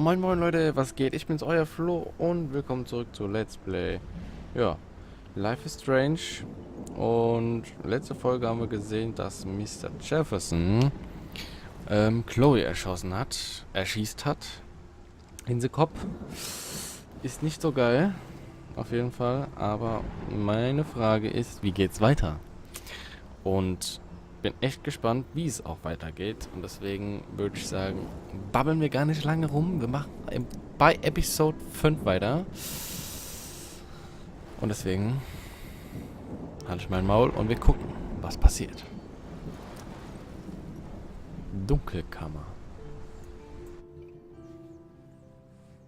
Moin moin Leute, was geht? Ich bin's, euer Flo und willkommen zurück zu Let's Play. Ja, Life is Strange. Und letzte Folge haben wir gesehen, dass Mr. Jefferson Chloe erschießt hat. In den Kopf. Ist nicht so geil, auf jeden Fall. Aber meine Frage ist, wie geht's weiter? Und bin echt gespannt, wie es auch weitergeht. Und deswegen würde ich sagen, babbeln wir gar nicht lange rum. Wir machen bei Episode 5 weiter. Und deswegen halte ich mein Maul und wir gucken, was passiert. Dunkelkammer.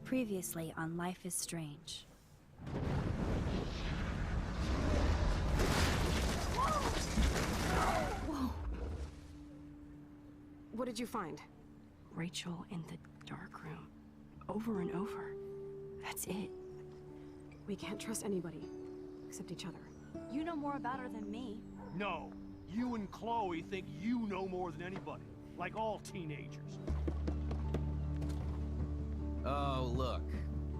Previously on Life is Strange. Whoa. What did you find? Rachel in the dark room. Over and over. That's it. We can't trust anybody, except each other. You know more about her than me. No, you and Chloe think you know more than anybody, like all teenagers. Oh, look.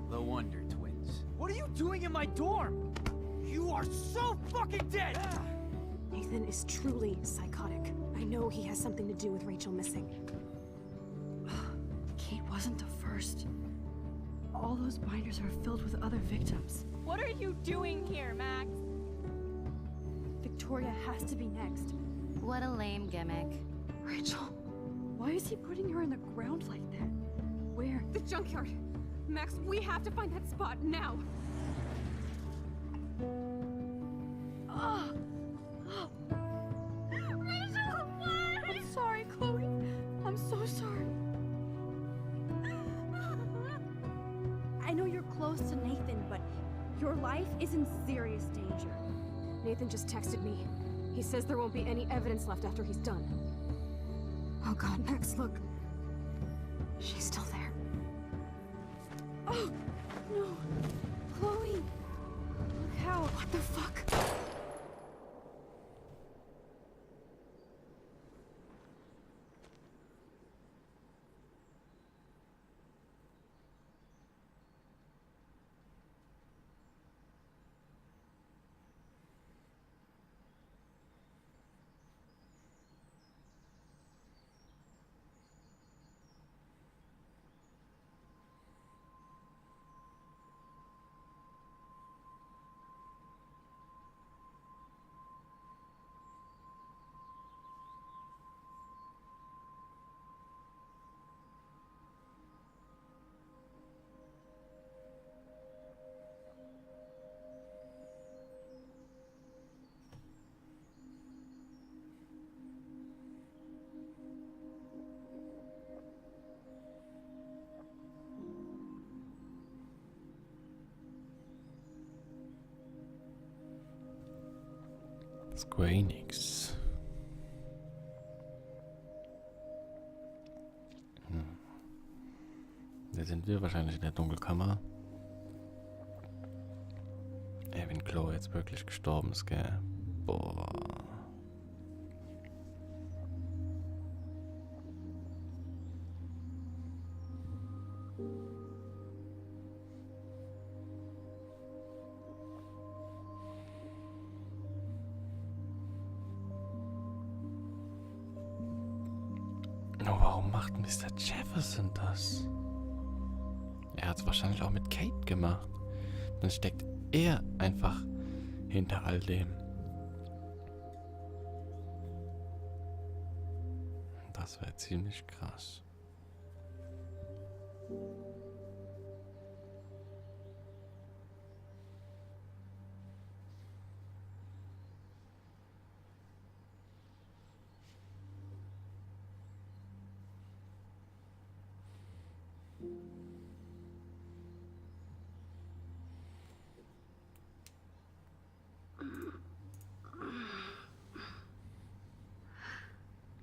The Wonder Twins. What are you doing in my dorm? You are so fucking dead! Nathan is truly psychotic. I know he has something to do with Rachel missing. Kate wasn't the first. All those binders are filled with other victims. What are you doing here, Max? Victoria has to be next. What a lame gimmick. Rachel, why is he putting her in the ground like that? Where? The junkyard! Max, we have to find that spot now! Rachel, what? I'm sorry, Chloe. I'm so sorry. I know you're close to Nathan, but your life is in serious danger. Nathan just texted me. He says there won't be any evidence left after he's done. Oh god, Max, look. She's still there. Oh, no. Chloe. Look how. What the fuck? Square Enix. Da sind wir wahrscheinlich in der Dunkelkammer. Ey, wenn Chloe jetzt wirklich gestorben ist, gell? Boah. Nur warum macht Mr. Jefferson das? Er hat es wahrscheinlich auch mit Kate gemacht. Dann steckt er einfach hinter all dem. Das wäre ziemlich krass.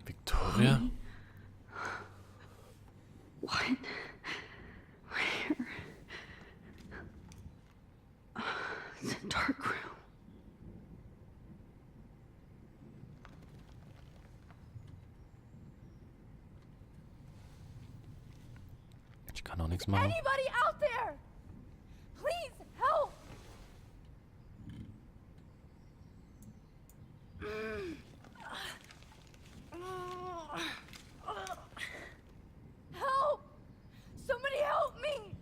Victoria? What? Where? The dark room. Kann auch nichts machen. Anybody out there? Please help! Help! Somebody help me!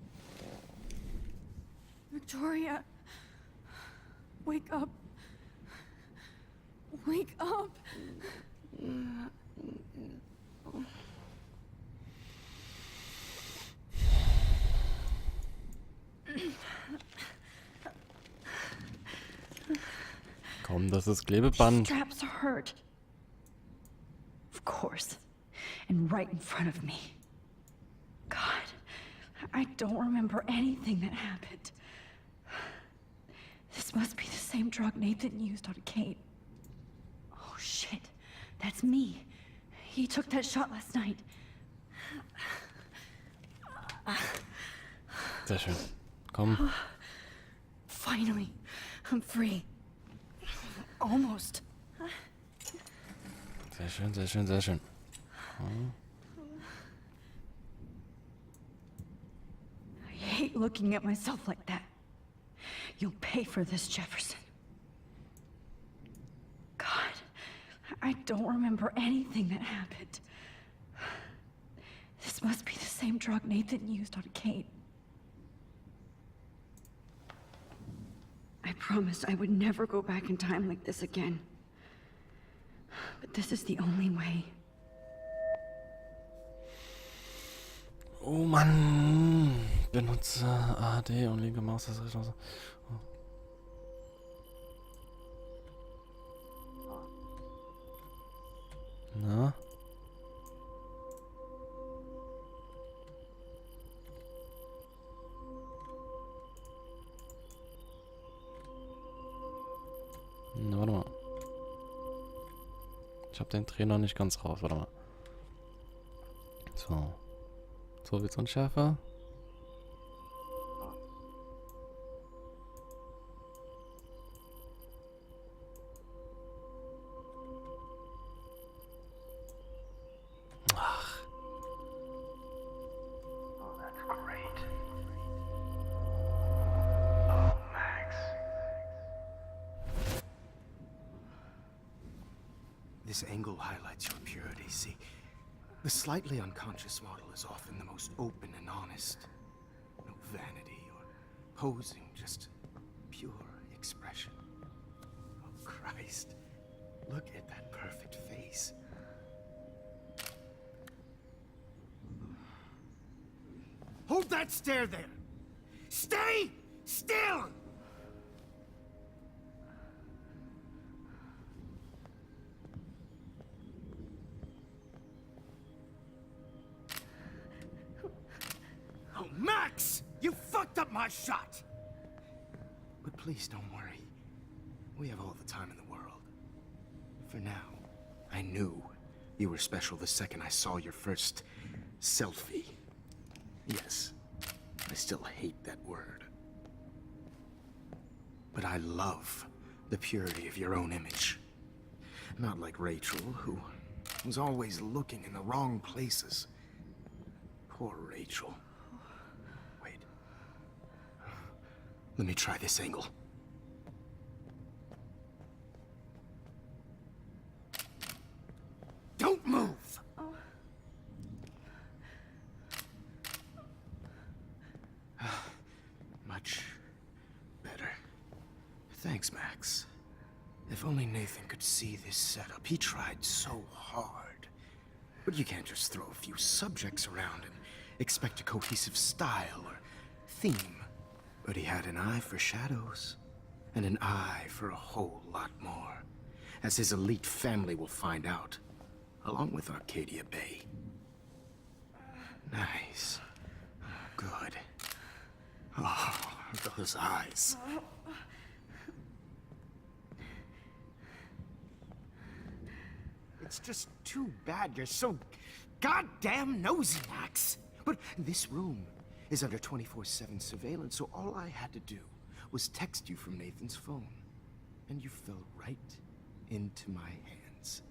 Victoria, wake up. Wake up. Komm, das ist Klebeband. Straps hurt. Of course. And right in front of me. God, I don't remember anything that happened. This must be the same drug Nathan used on Kate. Oh shit, that's me. He took that shot last night. Sehr schön. Komm. Finally, I'm free. Almost. Sehr schön, sehr schön, sehr schön. Oh. I hate looking at myself like that. You'll pay for this, Jefferson. God, I don't remember anything that happened. This must be the same drug Nathan used on Kate. I promised I would never go back in time like this again. But this is the only way. Oh Mann. Benutze AD und linke Maustaste. Na? Na, warte mal. Ich hab den Dreh noch nicht ganz raus. Warte mal. So. So wird's unschärfer. Ach. Oh, that's great. Oh, Max. This angle highlights your purity, see? The slightly unconscious model is often the most open and honest. No vanity or posing, just pure expression. Oh, Christ. Look at that perfect face. Hold that stare there! Stay still! Oh, Max! You fucked up my shot! But please don't worry. We have all the time in the world. For now, I knew you were special the second I saw your first selfie. Yes, I still hate that word. But I love the purity of your own image. Not like Rachel, who was always looking in the wrong places. Poor Rachel. Wait. Let me try this angle. Don't move! Much better. Thanks, Max. If only Nathan could see this setup. He tried so hard. But you can't just throw a few subjects around and expect a cohesive style or theme. But he had an eye for shadows, and an eye for a whole lot more, as his elite family will find out, along with Arcadia Bay. Nice. Good. Oh, those eyes. It's just too bad you're so goddamn nosy, Max. But this room is under 24/7 surveillance, so all I had to do was text you from Nathan's phone. And you fell right into my hands.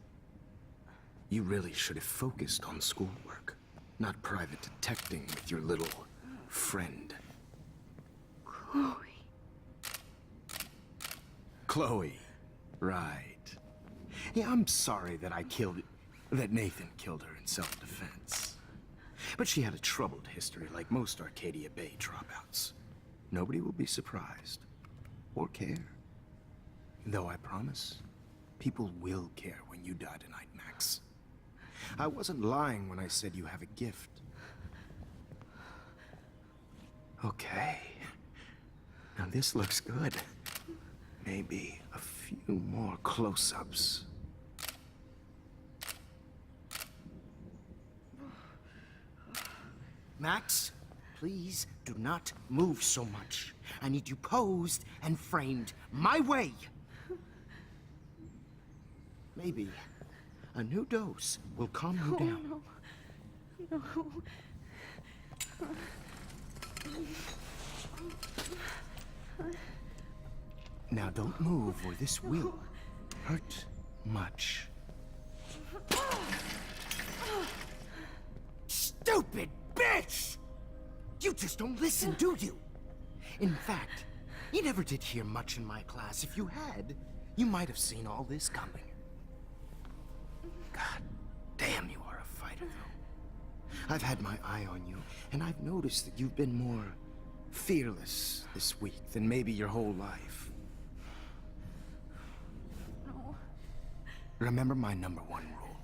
You really should have focused on schoolwork, not private detecting with your little friend. Chloe. Chloe. Right. Yeah, I'm sorry that that Nathan killed her in self-defense. But she had a troubled history like most Arcadia Bay dropouts. Nobody will be surprised. Or care. Though I promise, people will care when you die tonight, Max. I wasn't lying when I said you have a gift. Okay. Now this looks good. Maybe a few more close-ups. Max, please do not move so much. I need you posed and framed my way. Maybe a new dose will calm you down. No. Now don't move or this will hurt much. Stupid bitch! You just don't listen, do you? In fact, you never did hear much in my class. If you had, you might have seen all this coming. God damn, you are a fighter, though. I've had my eye on you, and I've noticed that you've been more fearless this week than maybe your whole life. No. Remember my #1 rule.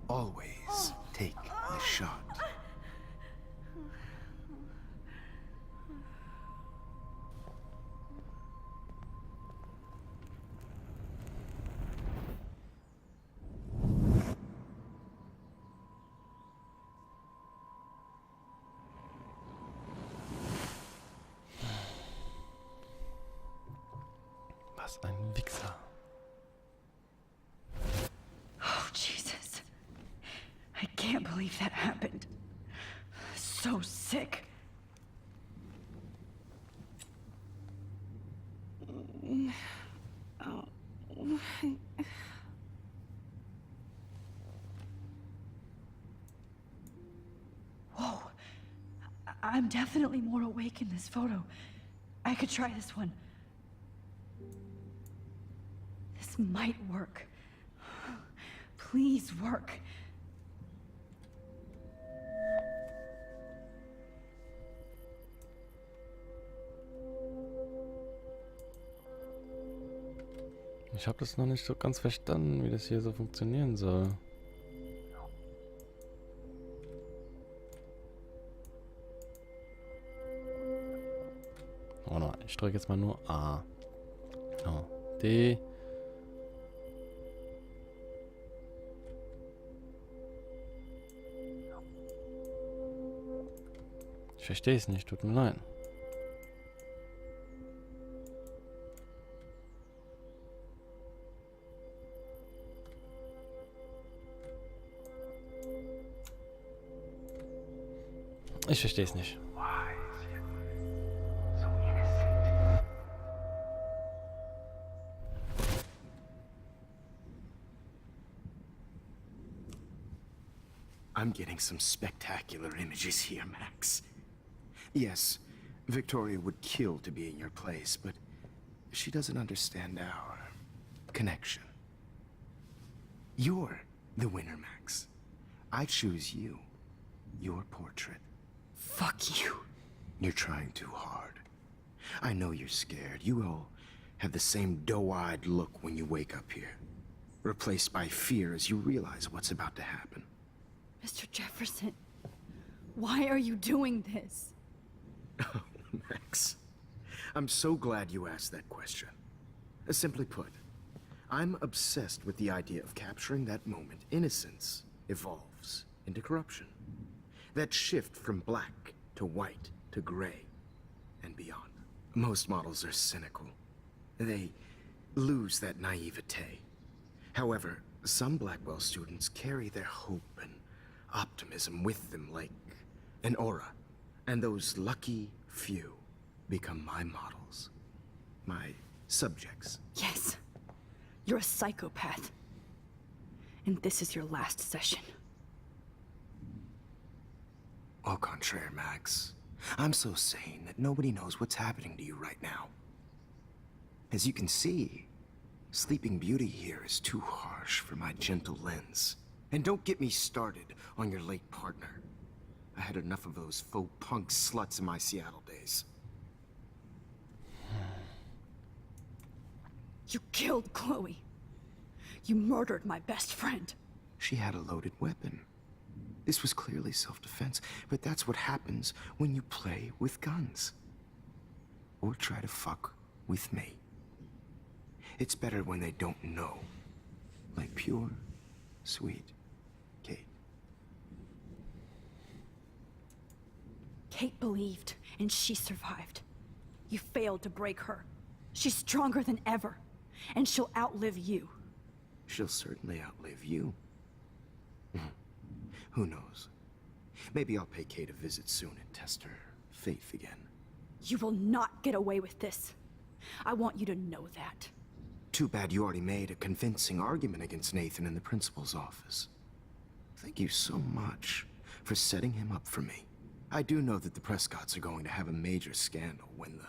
Always take the shot. Was ein Wichser. Oh, Jesus. I can't believe that happened. So sick. Whoa. I'm definitely more awake in this photo. I could try this one. This might work. Please work. Ich habe das noch nicht so ganz verstanden, wie das hier so funktionieren soll. Oh nein, ich drücke jetzt mal nur A. Oh, D. Ich verstehe es nicht, tut mir leid. Ich verstehe es nicht. I'm getting some spectacular images here, Max. Yes, Victoria would kill to be in your place, but she doesn't understand our connection. You're the winner, Max. I choose you. Your portrait. Fuck you. You're trying too hard. I know you're scared. You all have the same doe-eyed look when you wake up here. Replaced by fear as you realize what's about to happen. Mr. Jefferson, why are you doing this? Oh, Max. I'm so glad you asked that question. Simply put, I'm obsessed with the idea of capturing that moment innocence evolves into corruption. That shift from black to white to gray and beyond. Most models are cynical. They lose that naivete. However, some Blackwell students carry their hope and optimism with them like an aura. And those lucky few become my models. My subjects. Yes, you're a psychopath. And this is your last session. Au contraire, Max. I'm so sane that nobody knows what's happening to you right now. As you can see, Sleeping Beauty here is too harsh for my gentle lens. And don't get me started on your late partner. I had enough of those faux punk sluts in my Seattle days. You killed Chloe. You murdered my best friend. She had a loaded weapon. This was clearly self-defense, but that's what happens when you play with guns. Or try to fuck with me. It's better when they don't know. Like pure, sweet Kate. Kate believed, and she survived. You failed to break her. She's stronger than ever, and she'll outlive you. She'll certainly outlive you. Who knows? Maybe I'll pay Kate a visit soon and test her faith again. You will not get away with this. I want you to know that. Too bad you already made a convincing argument against Nathan in the principal's office. Thank you so much for setting him up for me. I do know that the Prescotts are going to have a major scandal when the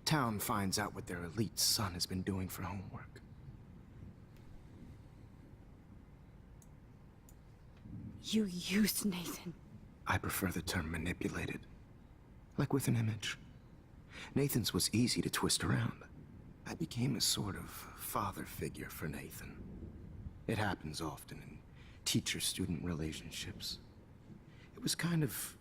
town finds out what their elite son has been doing for homework. You used Nathan. I prefer the term manipulated. Like with an image. Nathan's was easy to twist around. I became a sort of father figure for Nathan. It happens often in teacher-student relationships. It was kind of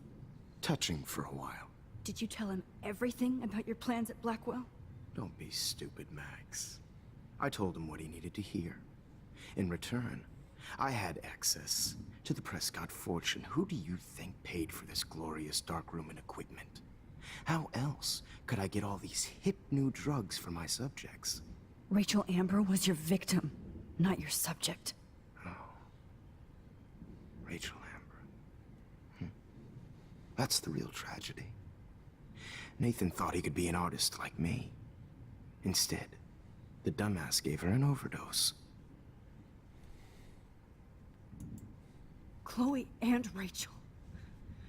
touching for a while. Did you tell him everything about your plans at Blackwell? Don't be stupid, Max. I told him what he needed to hear. In return, I had access to the Prescott fortune. Who do you think paid for this glorious darkroom and equipment? How else could I get all these hip new drugs for my subjects? Rachel Amber was your victim, not your subject. Oh. Rachel Amber. That's the real tragedy. Nathan thought he could be an artist like me. Instead, the dumbass gave her an overdose. Chloe and Rachel.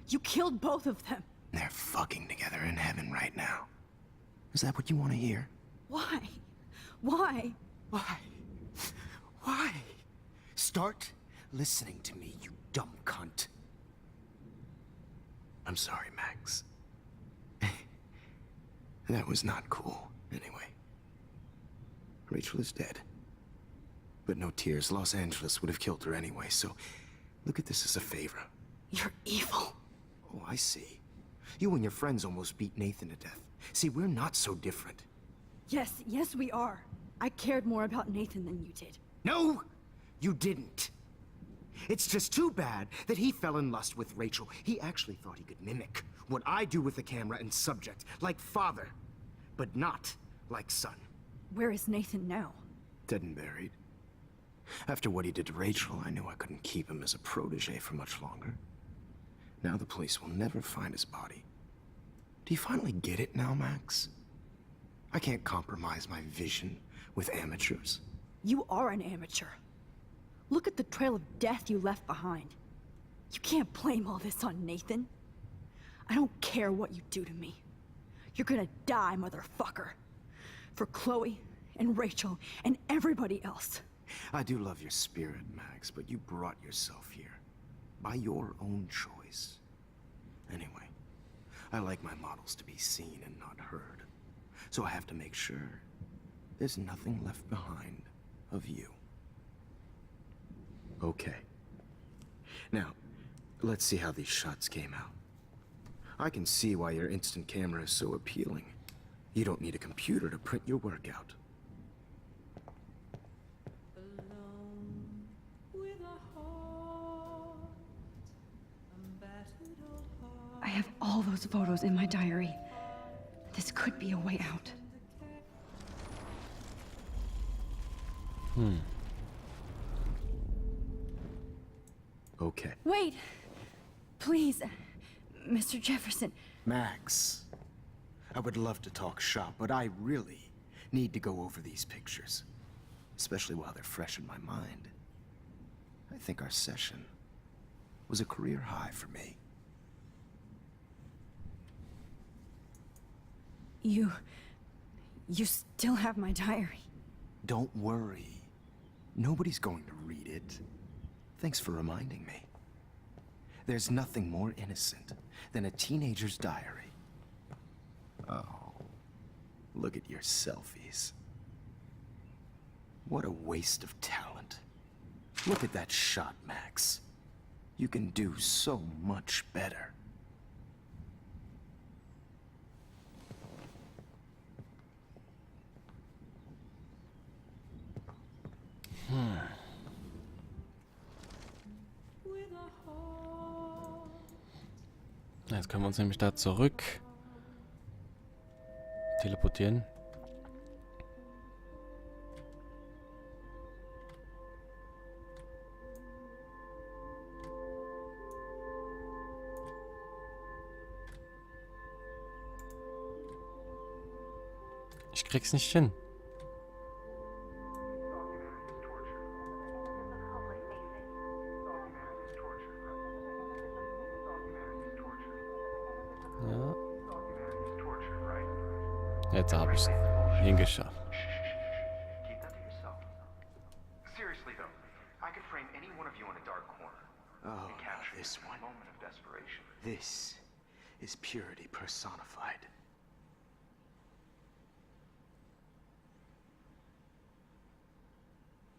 You killed both of them. They're fucking together in heaven right now. Is that what you want to hear? Why? Why? Why? Why? Start listening to me, you dumb cunt. I'm sorry, Max. That was not cool, anyway. Rachel is dead. But no tears. Los Angeles would have killed her anyway, so look at this as a favor. You're evil. Oh, I see. You and your friends almost beat Nathan to death. See, we're not so different. Yes, we are. I cared more about Nathan than you did. No, you didn't. It's just too bad that he fell in lust with Rachel. He actually thought he could mimic what I do with the camera and subject, like father, but not like son. Where is Nathan now? Dead and buried. After what he did to Rachel, I knew I couldn't keep him as a protege for much longer. Now the police will never find his body. Do you finally get it now, Max? I can't compromise my vision with amateurs. You are an amateur. Look at the trail of death you left behind. You can't blame all this on Nathan. I don't care what you do to me. You're gonna die, motherfucker. For Chloe and Rachel and everybody else. I do love your spirit, Max, but you brought yourself here. By your own choice. Anyway, I like my models to be seen and not heard. So I have to make sure there's nothing left behind of you. Okay. Now, let's see how these shots came out. I can see why your instant camera is so appealing. You don't need a computer to print your work out. I have all those photos in my diary. This could be a way out. Okay. Wait! Please, Mr. Jefferson. Max, I would love to talk shop, but I really need to go over these pictures. Especially while they're fresh in my mind. I think our session was a career high for me. You still have my diary. Don't worry. Nobody's going to read it. Thanks for reminding me. There's nothing more innocent than a teenager's diary. Oh, look at your selfies. What a waste of talent. Look at that shot, Max. You can do so much better. Jetzt können wir uns nämlich da zurück teleportieren. Ich krieg's nicht hin. Ja. Jetzt habe ich es hingeschafft. Keep that to yourself. Seriously though, I could frame any one of you in a dark corner Oh, and capture this you in one. a moment of desperation. This is purity personified.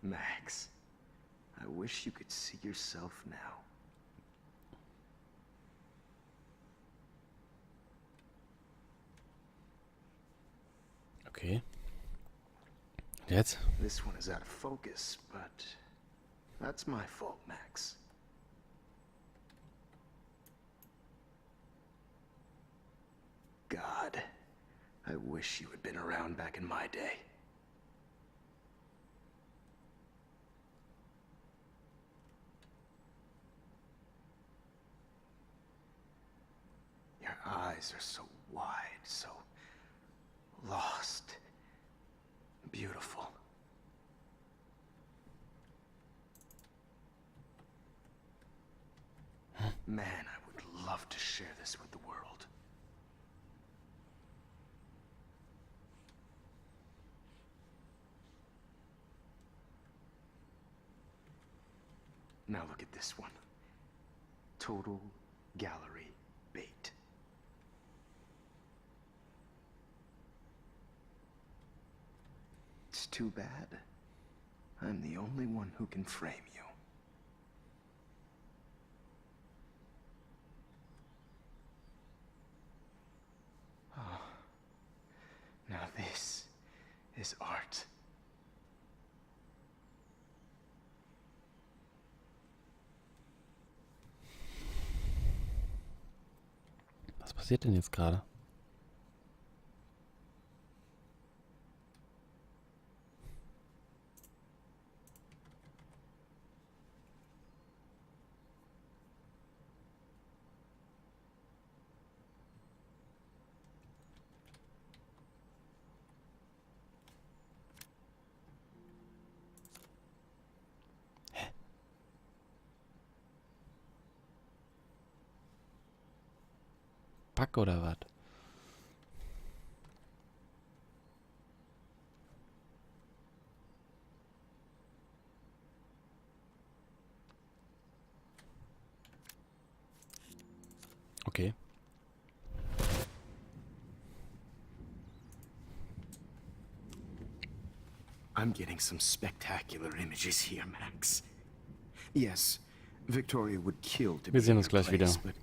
Max, I wish you could see yourself now. Okay. Und jetzt? This one is out of focus, but that's my fault, Max. God, I wish you had been around back in my day. Your eyes are so wide, so lost, beautiful. Man, I would love to share this with the world. Now look at this one. Total gallery bait. It's too bad. I'm the only one who can frame you. Oh. Now this is art. Was passiert denn jetzt gerade? Bock oder was? Okay. I'm getting some spectacular images here, Max. Yes, Victoria would kill to Wir be sehen in uns your gleich wieder. place, but